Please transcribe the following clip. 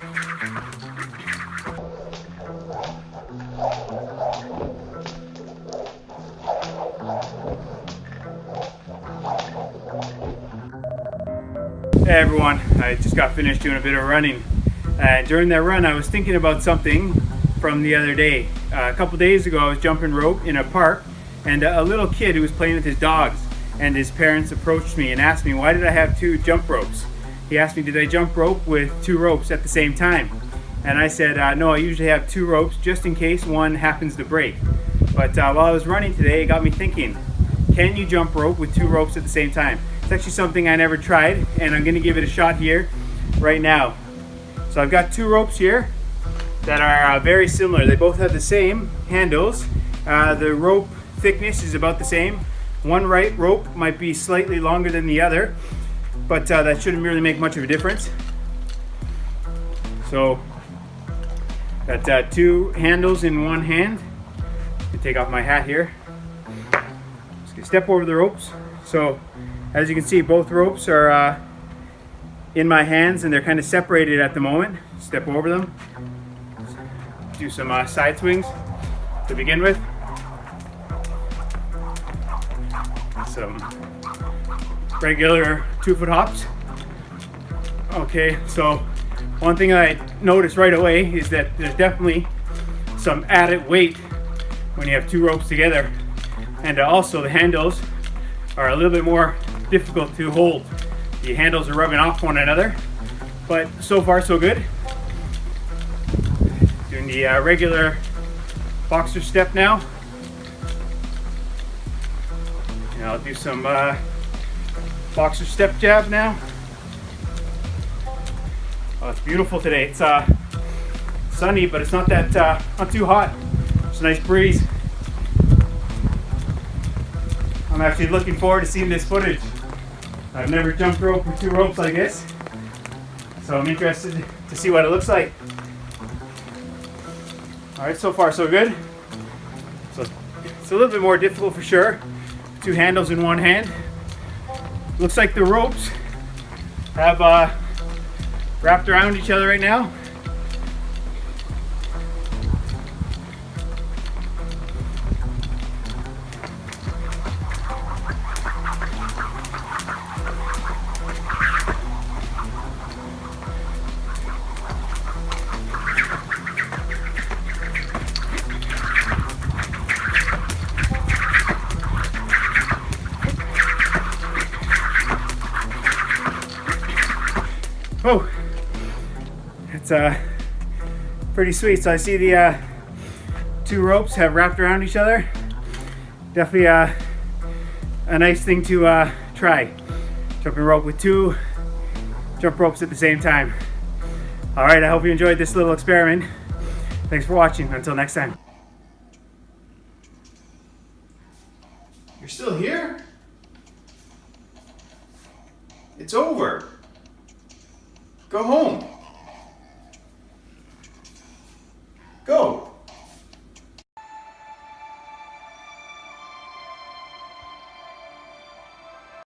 Hey everyone, I just got finished doing a bit of running. During that run I was thinking about something from the other day. A couple days ago I was jumping rope in a park, and a little kid who was playing with his dogs and his parents approached me and asked me why did I have two jump ropes. He asked me did I jump rope with two ropes at the same time, and I said no, I usually have two ropes just in case one happens to break. But while I was running today it got me thinking, can you jump rope with two ropes at the same time? It's actually something I never tried, and I'm going to give it a shot here right now. So I've got two ropes here that are very similar. They both have the same handles. The rope thickness is about the same. One right rope might be slightly longer than the other, but that shouldn't really make much of a difference. So got two handles in one hand. I take off my hat here. Just gonna step over the ropes. So as you can see, both ropes are in my hands and they're kind of separated at the moment. Step over them. Do some side swings to begin with. Some regular 2-foot hops. Okay, so one thing I noticed right away is that there's definitely some added weight when you have two ropes together, and also the handles are a little bit more difficult to hold. The handles are rubbing off one another, but so far so good. Doing the regular boxer step now. And I'll do some boxer step jab now. Oh, it's beautiful today. It's sunny, but it's not that not too hot. It's a nice breeze. I'm actually looking forward to seeing this footage. I've never jumped rope with two ropes like this, so I'm interested to see what it looks like. Alright, so far so good. So it's a little bit more difficult for sure. Two handles in one hand. Looks like the ropes have wrapped around each other right now. Oh, it's pretty sweet. So I see the two ropes have wrapped around each other. Definitely a nice thing to try. Jumping rope with two jump ropes at the same time. All right, I hope you enjoyed this little experiment. Thanks for watching. Until next time. You're still here? It's over. Go home.